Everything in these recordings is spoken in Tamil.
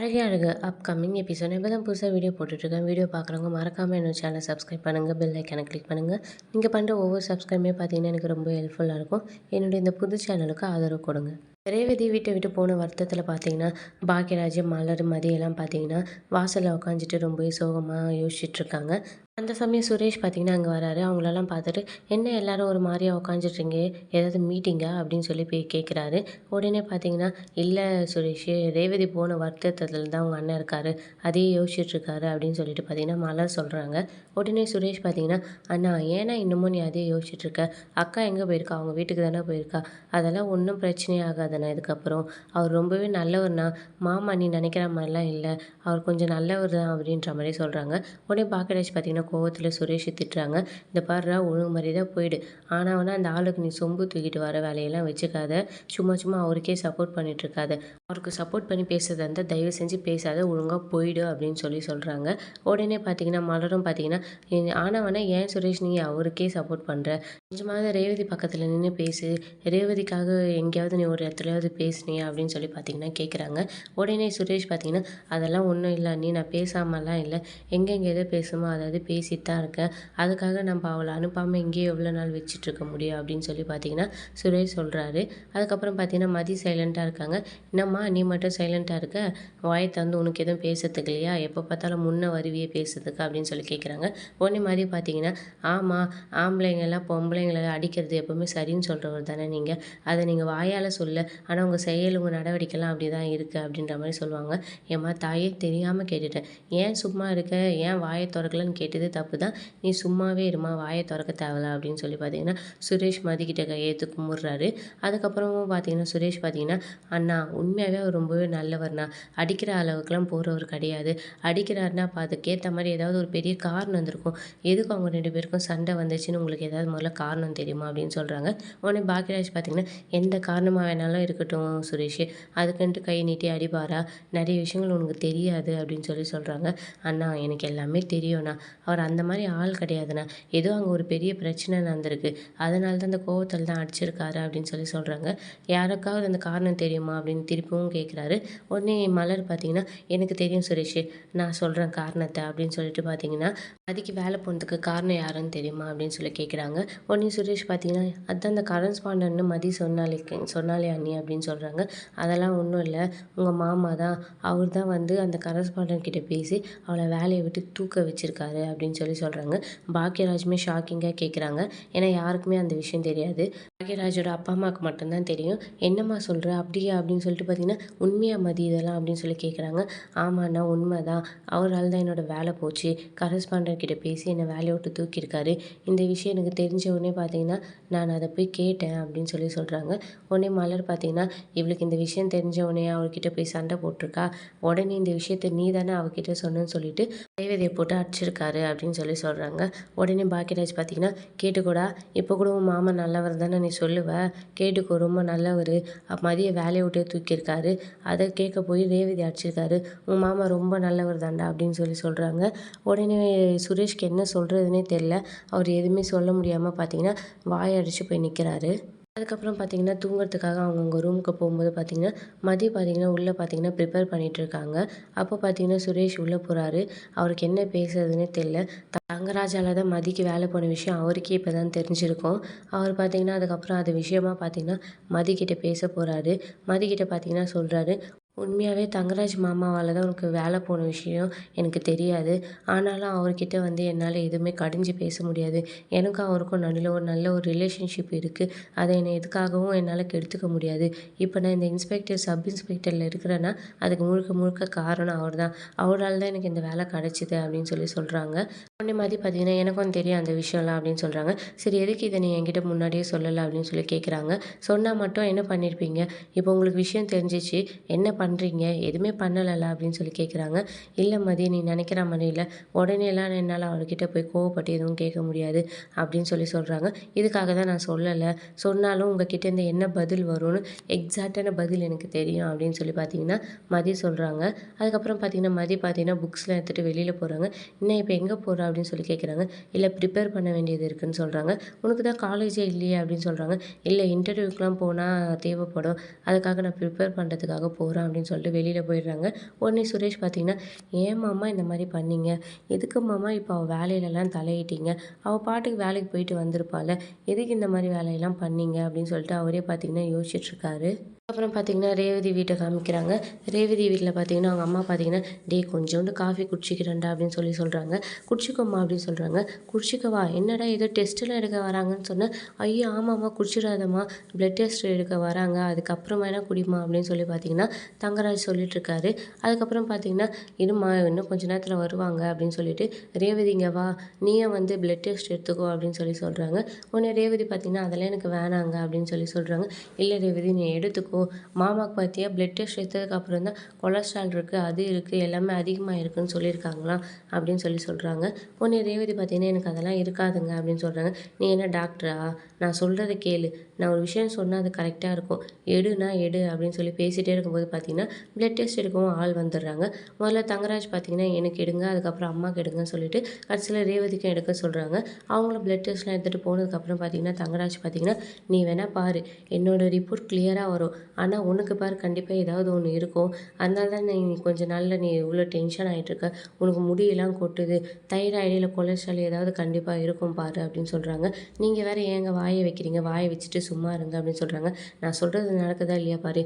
அழகே அழகு அப்கமிங் எபிசோட் இப்போ தான் புதுசாக வீடியோ போட்டுட்ருக்கேன். வீடியோ பார்க்குறவங்க மறக்காமல் என்னோட சேனலை சப்ஸ்கிரைப் பண்ணுங்கள், பெல் ஐக்கானை கிளிக் பண்ணுங்கள். நீங்கள் பண்ணுற ஒவ்வொரு சப்ஸ்கிரைபுமே பார்த்தீங்கன்னா எனக்கு ரொம்ப ஹெல்ப்ஃபுல்லாக இருக்கும். என்னுடைய இந்த புது சேனலுக்கு ஆதரவு கொடுங்க. ரேவதி வீட்டை விட்டு போன வருத்தத்தில் பார்த்தீங்கன்னா பாக்கியராஜ், மலர், மதியெல்லாம் பார்த்தீங்கன்னா வாசலில் உட்காந்துட்டு ரொம்பவே சோகமாக யோசிச்சுட்ருக்காங்க. அந்த சமயம் சுரேஷ் பார்த்தீங்கன்னா அங்கே வராரு. அவங்களெல்லாம் பார்த்துட்டு, என்ன எல்லாரும் ஒரு மாதிரியா உட்காந்துட்றீங்க, ஏதாவது மீட்டிங்கா அப்படின்னு சொல்லி போய் கேட்குறாரு. உடனே பார்த்தீங்கன்னா, இல்லை சுரேஷ், ரேவதி போன வருத்தத்தில் தான் உங்கள் அண்ணன் இருக்காரு, அதையே யோசிச்சுட்ருக்காரு அப்படின்னு சொல்லிட்டு பார்த்தீங்கன்னா மலர் சொல்கிறாங்க. உடனே சுரேஷ் பார்த்தீங்கன்னா, அண்ணா ஏன்னா இன்னமும் நீ அதே யோசிச்சுட்ருக்க, அக்கா எங்கே போயிருக்கா, அவங்க வீட்டுக்கு தானே போயிருக்கா, அதெல்லாம் ஒன்றும் பிரச்சனையே ஆகாதுண்ணா. இதுக்கப்புறம் அவர் ரொம்பவே நல்லவர்னா, மாமா நீ நினைக்கிற மாதிரிலாம் இல்லை, அவர் கொஞ்சம் நல்லவர் தான் அப்படின்ற மாதிரி சொல்கிறாங்க. உடனே பாக்கியராஜ் பார்த்தீங்கன்னா கோவத்தில் சுரேஷை திட்டுறாங்க. இந்த பாருடா, ஒழுங்கு மாதிரியாக போயிடு, ஆனால் அந்த ஆளுக்கு நீ சொம்பு தூக்கிட்டு வர வேலையெல்லாம் வச்சுக்காத, சும்மா சும்மா அவருக்கே சப்போர்ட் பண்ணிட்டு இருக்காத, அவருக்கு சப்போர்ட் பண்ணி பேசுறதா இருந்தால் தயவு செஞ்சு பேசாத, ஒழுங்காக போயிடு அப்படின்னு சொல்கிறாங்க. உடனே பார்த்தீங்கன்னா மலரும் பார்த்தீங்கன்னா, ஆனவனா ஏன் சுரேஷ் நீ அவருக்கே சப்போர்ட் பண்ணுற, கொஞ்சமாவது ரேவதி பக்கத்தில் நின்று பேசு, ரேவதிக்காக எங்கேயாவது நீ ஒரு இடத்துலையாவது பேசுனியா அப்படின்னு சொல்லி பார்த்தீங்கன்னா கேட்குறாங்க. உடனே சுரேஷ் பார்த்தீங்கன்னா, அதெல்லாம் ஒன்றும் இல்லை அண்ணி, நான் பேசாமலாம் இல்லை, எங்கெங்கே எதை பேசுமோ அதாவது பேசிட்டு தான் இருக்கேன், அதுக்காக நம்ம அவளை அனுப்பாமல் இங்கேயே எவ்வளோ நாள் வச்சிட்ருக்க முடியும் அப்படின்னு சொல்லி பார்த்தீங்கன்னா சுரேஷ் சொல்கிறாரு. அதுக்கப்புறம் பார்த்தீங்கன்னா மதி சைலண்ட்டாக இருக்காங்க. என்னம்மா நீ மட்டும் சைலண்ட்டாக இருக்க, வாயை தந்து உனக்கு எதுவும் பேசுறதுக்கு இல்லையா, எப்போ பார்த்தாலும் முன்ன வருவியே பேசுறதுக்கு அப்படின்னு சொல்லி கேட்குறாங்க. உடனே மதி பார்த்தீங்கன்னா, ஆமாம், ஆம்பளைங்கெல்லாம் பொம்பளைங்களை அடிக்கிறது எப்போவுமே சரின்னு சொல்கிறவர் தானே நீங்கள், அதை நீங்கள் வாயால் சொல்ல, ஆனால் உங்கள் செயல் உங்கள் நடவடிக்கைலாம் அப்படி தான் இருக்குது அப்படின்ற மாதிரி சொல்லுவாங்க. ஏம்மா தாயே, தெரியாமல் கேட்டுட்டேன், ஏன் சும்மா இருக்க, ஏன் வாயை திறக்கலன்னு கேட்டது தப்பு தான், நீ சும்மாவே இருமா, வாயை திறக்க தேவையில்ல அப்படின்னு சொல்லி பார்த்தீங்கன்னா சுரேஷ் மதிக்கிட்ட கையெழுத்து கும்பிட்றாரு. அதுக்கப்புறமும் பார்த்தீங்கன்னா சுரேஷ் பார்த்தீங்கன்னா, அண்ணா உண்மையாகவே அவர் ரொம்பவே நல்லவர்ண்ணா, அடிக்கிற அளவுக்குலாம் போகிறவர் கிடையாது, அடிக்கிறாருன்னா அப்போ அதுக்கேற்ற மாதிரி ஏதாவது ஒரு பெரிய காரணம் இருந்திருக்கும், எதுக்கு அவங்க 2 பேருக்கும் சண்டை வந்துச்சுன்னு உங்களுக்கு ஏதாவது முதல்ல காரணம் தெரியுமா அப்படின்னு சொல்கிறாங்க. உடனே பாக்கியராஜ் பார்த்தீங்கன்னா, எந்த காரணமாக வேணாலும் இருக்கட்டும் சுரேஷ், அதுக்குன்ட்டு கை நீட்டி அடிப்பாரா, நிறைய விஷயங்கள் உனக்கு தெரியாது அப்படின்னு சொல்கிறாங்க. அண்ணா எனக்கு எல்லாமே தெரியும்ண்ணா, அவர் அந்த மாதிரி ஆள் கிடையாதுண்ணா, ஏதோ அங்கே ஒரு பெரிய பிரச்சனை நடந்திருக்கு, அதனால தான் அந்த கோவத்தில் தான் அடிச்சிருக்காரு அப்படின்னு சொல்கிறாங்க. யாருக்காவது அந்த காரணம் தெரியுமா அப்படின்னு திருப்பியும் கேட்குறாரு. உடனே மலர் பார்த்தீங்கன்னா, எனக்கு தெரியும் சுரேஷ், நான் சொல்கிறேன் காரணத்தை அப்படின்னு சொல்லிட்டு பார்த்தீங்கன்னா, அதுக்கு வேலை போனதுக்கு காரணம் யாருன்னு தெரியுமா அப்படின்னு சொல்லி கேட்குறாங்க. உடனே சுரேஷ் பார்த்தீங்கன்னா, அதுதான் அந்த கரஸ்பாண்டன்ட்னு மதி சொன்னாலே அண்ணி அப்படின்னு சொல்கிறாங்க. அதெல்லாம் ஒன்றும் இல்லை, உங்கள் மாமா தான், அவர் தான் வந்து அந்த கரஸ்பாண்டன்ட் கிட்ட பேசி அவளை வேலையை விட்டு தூக்க வச்சிருக்காரு அப்படின்னு சொல்கிறாங்க. பாக்கியராஜுமே ஷாக்கிங்காக கேட்குறாங்க. ஏன்னா யாருக்குமே அந்த விஷயம் தெரியாது, பாக்கியராஜோட அப்பா அம்மாவுக்கு மட்டும்தான் தெரியும். என்னம்மா சொல்கிற, அப்படியா அப்படின்னு சொல்லிட்டு பார்த்தீங்கன்னா, உண்மையா மதி இதெல்லாம் அப்படின்னு சொல்லி கேட்குறாங்க. ஆமாண்ணா உண்மை தான், அவரால் தான் என்னோடய வேலை போச்சு, கரஸ்பாண்டன்ட் கிட்ட பேசி என்னை வேலையை விட்டு தூக்கியிருக்காரு, இந்த விஷயம் எனக்கு தெரிஞ்ச உடனே பார்த்தீங்கன்னா நான் அதை போய் கேட்டேன் அப்படின்னு சொல்கிறாங்க. உடனே மலர் பார்த்தீங்கன்னா, இவளுக்கு இந்த விஷயம் தெரிஞ்ச உடனே அவர்கிட்ட போய் சண்டை போட்டிருக்கா, உடனே இந்த விஷயத்தை நீ தானே அவகிட்ட சொன்னேன்னு சொல்லிட்டு கைவதியை போட்டு அடிச்சிருக்காரு அப்படின்னு சொல்கிறாங்க. உடனே பாக்கியராஜ் பார்த்தீங்கன்னா, கேட்டுக்கூடா, இப்போ கூட உன் மாமா நல்லவர் தானே நீ சொல்லுவ, கேட்டுக்கோ ரொம்ப நல்லவர், மதிய வேலையை விட்டு தூக்கியிருக்காரு, அதை கேட்க போய் ரேவதி அடிச்சிருக்காரு, உன் மாமா ரொம்ப நல்லவர் தாண்டா அப்படின்னு சொல்கிறாங்க. உடனே சுரேஷ்க்கு என்ன சொல்கிறதுனே தெரில, அவர் எதுவுமே சொல்ல முடியாமல் பார்த்தீங்கன்னா வாயடிச்சு போய் நிற்கிறாரு. அதுக்கப்புறம் பார்த்தீங்கன்னா தூங்குறதுக்காக அவங்கவுங்க ரூமுக்கு போகும்போது பார்த்தீங்கன்னா மதி பார்த்தீங்கன்னா உள்ளே பார்த்தீங்கன்னா ப்ரிப்பேர் பண்ணிகிட்ருக்காங்க. அப்போ பார்த்தீங்கன்னா சுரேஷ் உள்ளே போகிறாரு. அவருக்கு என்ன பேசுறதுன்னே தெரில. தங்கராஜால தான் மதிக்கு வேலை போன விஷயம் அவருக்கே இப்போ தான் தெரிஞ்சிருக்கும். அவர் பார்த்தீங்கன்னா அதுக்கப்புறம் அது விஷயமா பார்த்தீங்கன்னா மதிக்கிட்ட பேச போகிறாரு. மதிக்கிட்ட பார்த்தீங்கன்னா சொல்கிறாரு, உண்மையாகவே தங்கராஜ் மாமாவால் தான் உனக்கு வேலை போன விஷயம் எனக்கு தெரியாது, ஆனாலும் அவர்கிட்ட வந்து என்னால் எதுவுமே கடிஞ்சு பேச முடியாது, எனக்கும் அவருக்கும் நடுவில் ஒரு நல்ல ஒரு ரிலேஷன்ஷிப் இருக்குது, அதை என்னை எதுக்காகவும் என்னால் கெடுத்துக்க முடியாது, இப்போ நான் இந்த இன்ஸ்பெக்டர் சப் இன்ஸ்பெக்டரில் இருக்கிறேன்னா அதுக்கு முழுக்க முழுக்க காரணம் அவர் தான், அவரால் தான் எனக்கு இந்த வேலை கிடச்சிது அப்படின்னு சொல்கிறாங்க. உடனே மாதிரி பார்த்தீங்கன்னா எனக்கும் தெரியும் அந்த விஷயம்லாம் அப்படின்னு சொல்கிறாங்க. சரி எதுக்கு இதை நீ என்கிட்ட முன்னாடியே சொல்லலை அப்படின்னு சொல்லி கேட்குறாங்க. சொன்னால் மட்டும் என்ன பண்ணியிருப்பீங்க, இப்போ உங்களுக்கு விஷயம் தெரிஞ்சிச்சு, என்ன பண்ணுறீங்க, எதுவுமே பண்ணலைல்ல அப்படின்னு சொல்லி கேட்குறாங்க. இல்லை மதி, நீ நினைக்கிற மாதிரி இல்லை, உடனேலாம் என்னால் அவர்கிட்ட போய் கோவப்பட்டு எதுவும் கேட்க முடியாது அப்படின்னு சொல்கிறாங்க. இதுக்காக தான் நான் சொல்லலை, சொன்னாலும் உங்ககிட்டேருந்து என்ன பதில் வரும்னு எக்ஸாக்டான பதில் எனக்கு தெரியும் அப்படின்னு சொல்லி பார்த்தீங்கன்னா மதி சொல்கிறாங்க. அதுக்கப்புறம் பார்த்தீங்கன்னா மதி பார்த்தீங்கன்னா புக்ஸ்லாம் எடுத்துகிட்டு வெளியில் போகிறாங்க. இன்னும் இப்போ எங்கே போகிறா அப்படின்னு சொல்லி கேட்குறாங்க. இல்லை ப்ரிப்பேர் பண்ண வேண்டியது இருக்குன்னு சொல்கிறாங்க. உனக்கு தான் காலேஜே இல்லையே அப்படின்னு சொல்கிறாங்க. இல்லை இன்டர்வியூக்கெலாம் போனால் தேவைப்படும், அதுக்காக நான் ப்ரிப்பேர் பண்ணுறதுக்காக போகிறேன் அப்படின்னு சொல்லிட்டு வெளியில் போயிடுறாங்க. உடனே சுரேஷ் பார்த்தீங்கன்னா, ஏன் மாமா இந்த மாதிரி பண்ணீங்க? எதுக்கு மாமா இப்போ அவள் வேலையிலலாம் தலையிட்டீங்க? அவள் பாட்டுக்கு வேலைக்கு போயிட்டு வந்திருப்பாள், எதுக்கு இந்த மாதிரி வேலையெல்லாம் பண்ணீங்க அப்படின்னு சொல்லிட்டு அவரே பார்த்தீங்கன்னா யோசிச்சுட்ருக்காரு. அப்புறம் பார்த்தீங்கன்னா, ரேவதி வீட்ட காமிக்கிறாங்க. ரேவதி வீட்ல பார்த்தீங்கன்னா, அவங்க அம்மா பார்த்தீங்கன்னா, "டேய் கொஞ்சோண்டு காஃபி குடிச்சிக்கிறேன்டா" அப்படின்னு சொல்லி சொல்கிறாங்க. "குடிச்சிக்கோம்மா" அப்படின்னு சொல்கிறாங்க. "குடிச்சிக்கவா? என்னடா ஏதோ டெஸ்ட்டெல்லாம் எடுக்க வராங்கன்னு சொன்னேன்." "ஐயோ ஆமாம்மா குடிச்சிடாதம்மா, பிளட் டெஸ்ட் எடுக்க வராங்க, அதுக்கப்புறமா வேணா குடிம்மா" அப்படின்னு சொல்லி பார்த்தீங்கன்னா, தங்கராஜ் சொல்லிட்டுருக்காரு. அதுக்கப்புறம் பார்த்தீங்கன்னா, "இரும்மா இன்னும் கொஞ்ச நேரத்தில் வருவாங்க" அப்படின்னு சொல்லிட்டு, "ரேவதி இங்க வா, நீயும் வந்து பிளட் டெஸ்ட் எடுத்துக்கோ" அப்படின்னு சொல்லி சொல்கிறாங்க. உடனே ரேவதி பார்த்தீங்கன்னா, "அதெல்லாம் எனக்கு வேணாங்க" அப்படின்னு சொல்லி சொல்கிறாங்க. "இல்லை ரேவதி நீ எடுத்துக்கோ, மாமாவுக்கு பார்த்தியா பிளட் டெஸ்ட் எடுத்ததுக்கு அப்புறம் தான் கொலஸ்ட்ரால் இருக்குது, அது இருக்குது, எல்லாமே அதிகமாக இருக்குதுன்னு சொல்லியிருக்காங்களாம்" அப்படின்னு சொல்லி சொல்கிறாங்க. உடனே ரேவதி பார்த்திங்கன்னா, "எனக்கு அதெல்லாம் இருக்காதுங்க" அப்படின்னு சொல்கிறாங்க. "நீ என்ன டாக்டரா? நான் சொல்கிறத கேளு, நான் ஒரு விஷயம் சொன்னால் அது கரெக்டாக இருக்கும், எடுனா எடு" அப்படின்னு சொல்லி பேசிகிட்டே இருக்கும்போது பார்த்திங்கன்னா, பிளட் டெஸ்ட் எடுக்கவும் ஆள் வந்துடுறாங்க. முதல்ல தங்கராஜ் பார்த்திங்கன்னா, "எனக்கு எடுங்க, அதுக்கப்புறம் அம்மாவுக்கு எடுங்கன்னு" சொல்லிட்டு கடைசியில் ரேவதிக்கும் எடுக்க சொல்கிறாங்க. அவங்களும் பிளட் டெஸ்ட்லாம் எடுத்துகிட்டு போனதுக்கப்புறம் பார்த்திங்கன்னா, தங்கராஜ் பார்த்திங்கன்னா, "நீ வேணா பாரு, என்னோட ரிப்போர்ட் கிளியராக வரும், ஆனால் உனக்கு பாரு கண்டிப்பாக ஏதாவது ஒன்று இருக்கும், அதனால தான் நீ கொஞ்ச நாளில் நீ இவ்வளோ டென்ஷன் ஆகிட்டுருக்க, உனக்கு முடியெல்லாம் கொட்டுது, தைராய்டு இல்லை கொலஸ்ட்ரால் ஏதாவது கண்டிப்பாக இருக்கும் பாரு" அப்படின்னு சொல்கிறாங்க. "நீங்கள் வேறு ஏங்க வாயை வைக்கிறீங்க, வாயை வச்சுட்டு சும்மா இருங்க" அப்படின்னு சொல்கிறாங்க. "நான் சொல்கிறது நடக்குதா இல்லையா பாரு,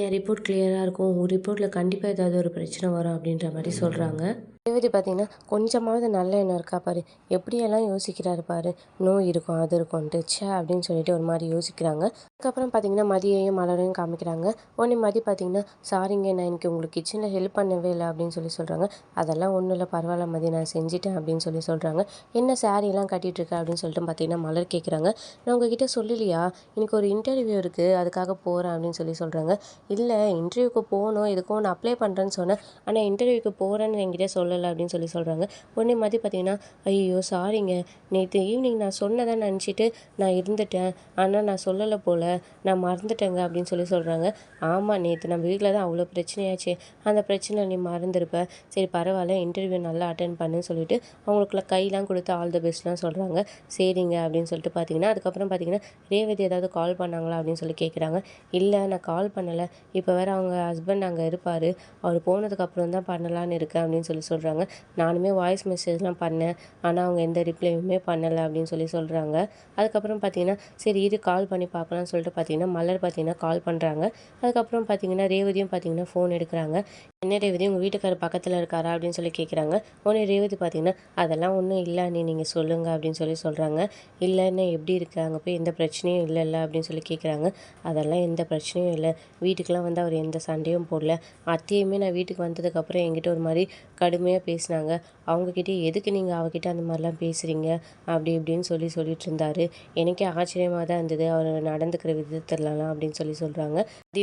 என் ரிப்போர்ட் கிளியராக இருக்கும், உன் ரிப்போர்ட்டில் கண்டிப்பாக ஏதாவது ஒரு பிரச்சனை வரும்" அப்படின்ற மாதிரி சொல்கிறாங்க. ரேவதி பார்த்தீங்கன்னா, "கொஞ்சமாவது நல்ல எண்ணம் இருக்கா பாரு, எப்படியெல்லாம் யோசிக்கிறாரு பாரு, நோய் இருக்கும் அது இருக்கும்ன்ட்டு, ச்சே" அப்படின்னு சொல்லிட்டு ஒரு மாதிரி யோசிக்கிறாங்க. அதுக்கப்புறம் பார்த்தீங்கன்னா, மதியையும் மலரையும் காமிக்கிறாங்க. உடனே மதி பார்த்தீங்கன்னா, "சாரிங்க, நான் இன்னைக்கு உங்களுக்கு கிச்சனில் ஹெல்ப் பண்ணவே இல்லை" அப்படின்னு சொல்லி சொல்கிறாங்க. "அதெல்லாம் ஒன்றும் இல்லை, பரவாயில்ல மதி, நான் செஞ்சுட்டேன்" அப்படின்னு சொல்லி சொல்கிறாங்க. "என்ன சாரீலாம் கட்டிகிட்ருக்க" அப்படின்னு சொல்லிட்டு பார்த்தீங்கன்னா மலர் கேட்குறாங்க. "நான் உங்ககிட்ட சொல்லலையா, இன்னைக்கு ஒரு இன்டர்வியூ இருக்குது, அதுக்காக போகிறேன்" அப்படின்னு சொல்லி சொல்கிறாங்க. "இல்லை இன்டர்வியூக்கு போகணும், எதுக்கும் ஒன்று அப்ளை பண்ணுறேன்னு சொன்னேன், ஆனால் இன்டர்வியூக்கு போகிறேன்னு என்கிட்ட சொல்லலை" அப்படின்னு சொல்லி சொல்கிறாங்க. உடனே மதி பார்த்தீங்கன்னா, "ஐயோ சாரிங்க, நேற்று ஈவினிங் நான் சொன்னதை நினச்சிட்டு நான் இருந்துட்டேன், ஆனால் நான் சொல்லலை போல், நான் மறந்துட்டேங்க" அப்படின்னு சொல்லி சொல்கிறாங்க. "ஆமாம், நேற்று நம்ம வீட்டில் தான் அவ்வளோ பிரச்சனையாச்சு, அந்த பிரச்சனை நீ மறந்துருப்ப, சரி பரவாயில்ல, இன்டர்வியூ நல்லா அட்டென்ட் பண்ணுன்னு" சொல்லிட்டு அவங்களுக்குள்ள கையெல்லாம் கொடுத்து ஆல் த பெஸ்ட்லாம் சொல்கிறாங்க. "சரிங்க" அப்படின்னு சொல்லிட்டு பார்த்தீங்கன்னா, அதுக்கப்புறம் பார்த்தீங்கன்னா, "ரேவதி ஏதாவது கால் பண்ணாங்களா" அப்படின்னு சொல்லி கேட்குறாங்க. "இல்லை, நான் கால் பண்ணலை, இப்போ வேறு அவங்க ஹஸ்பண்ட் அங்கே இருப்பார், அவர் போனதுக்கப்புறம் தான் பண்ணலான்னு இருக்கேன்" அப்படின்னு சொல்லி சொல்கிறாங்க. "நானுமே வாய்ஸ் மெசேஜ்லாம் பண்ணேன், ஆனால் அவங்க எந்த ரிப்ளையுமே பண்ணலை" அப்படின்னு சொல்லி சொல்கிறாங்க. அதுக்கப்புறம் பார்த்தீங்கன்னா, சரி இரு கால் பண்ணி பார்க்கலாம்னு சொல்லிட்டு பார்த்தீங்கன்னா, மலர் பார்த்தீங்கன்னா கால் பண்ணுறாங்க. அதுக்கப்புறம் பார்த்தீங்கன்னா, ரேவதியும் பார்த்தீங்கன்னா ஃபோன் எடுக்கிறாங்க. "என்ன ரேவதி, உங்கள் வீட்டுக்காரர் பக்கத்தில் இருக்காரா?" அப்படின்னு சொல்லி கேட்குறாங்க. உடனே ரேவதி பார்த்தீங்கன்னா, "அதெல்லாம் ஒன்றும் இல்லை அண்ணி, நீங்கள் சொல்லுங்கள்" அப்படின்னு சொல்லி சொல்கிறாங்க. "இல்லை என்ன எப்படி இருக்க, அங்கே போய் எந்த பிரச்சனையும் இல்லைல்ல" அப்படின்னு சொல்லி கேட்குறாங்க. "அதெல்லாம் எந்த பிரச்சனையும் இல்லை, வீட்டுக்கெலாம் வந்து அவர் எந்த சண்டையும் போடல, அத்தையுமே நான் வீட்டுக்கு வந்ததுக்கப்புறம் என்கிட்ட ஒரு மாதிரி கடுமையாக பேசினாங்க, அவங்கக்கிட்டே எதுக்கு நீங்கள் அவகிட்ட அந்த மாதிரிலாம் பேசுகிறீங்க" அப்படி இப்படின்னு சொல்லிட்டு இருந்தார். எனக்கே ஆச்சரியமாக தான் இருந்தது அவர் நடந்துக்கிற விதத்துலலாம் அப்படின்னு சொல்லி சொல்கிறாங்க.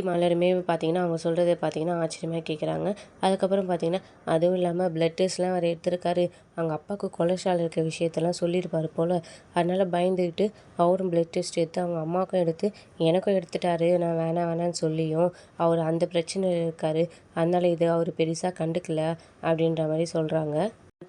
மலருமே பார்த்தீங்கன்னா, அவங்க சொல்கிறத பார்த்தீங்கன்னா ஆச்சரியமாக கேட்குறாங்க. அதுக்கப்புறம் பார்த்தீங்கன்னா, அதுவும் இல்லாமல் பிளட் டெஸ்ட்லாம் அவர் எடுத்திருக்காரு, அவங்க அப்பாவுக்கு கொலஸ்ட்ரால் இருக்க விஷயத்தெல்லாம் சொல்லியிருப்பார் போல், அதனால் பயந்துக்கிட்டு அவரும் பிளட் டெஸ்ட் எடுத்து அவங்க அம்மாவுக்கும் எடுத்து எனக்கும் எடுத்துட்டாரு, நான் வேணாம் வேணான்னு சொல்லியும் அவர் அந்த பிரச்சனையில் இருக்கார், அதனால் இது அவர் பெருசாக கண்டுக்கல அப்படின்ற மாதிரி சொல்கிறாங்க.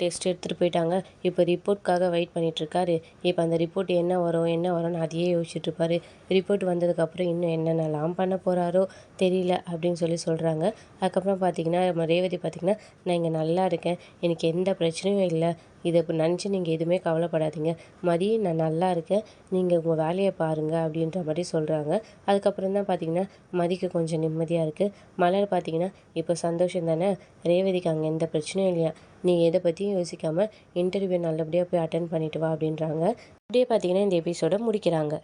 டெஸ்ட் எடுத்துகிட்டு போயிட்டாங்க, இப்போ ரிப்போர்ட்காக வெயிட் பண்ணிகிட்ருக்காரு. இப்போ அந்த ரிப்போர்ட் என்ன வரும் என்ன வரும்னு அதையே யோசிச்சுட்ருப்பாரு. ரிப்போர்ட் வந்ததுக்கப்புறம் இன்னும் என்னென்னலாம் பண்ண போகிறாரோ தெரியல அப்படின்னு சொல்லி சொல்கிறாங்க. அதுக்கப்புறம் பார்த்தீங்கன்னா, நம்ம ரேவதி பார்த்திங்கன்னா, "நான் இங்கே நல்லா இருக்கேன், எனக்கு எந்த பிரச்சனையும் இல்லை, இதை இப்போ நினச்சி நீங்கள் எதுவுமே கவலைப்படாதீங்க மதி, நான் நல்லா இருக்கேன், நீங்கள் உங்கள் வேலையை பாருங்கள்" அப்படின்ற மாதிரி சொல்கிறாங்க. அதுக்கப்புறம் தான் பார்த்திங்கன்னா, மதிக்கு கொஞ்சம் நிம்மதியாக இருக்குது. மலர் பார்த்திங்கன்னா, இப்போ சந்தோஷம் தானே, ரேவதிக்கு அங்கே எந்த பிரச்சனையும் இல்லையா, நீ எதை பற்றியும் யோசிக்காமல் இன்டர்வியூ நல்லபடியாக போய் அட்டென்ட் பண்ணிட்டு வா அப்படின்றாங்க. அப்படியே பார்த்திங்கன்னா இந்த எபிசோட முடிக்கிறாங்க.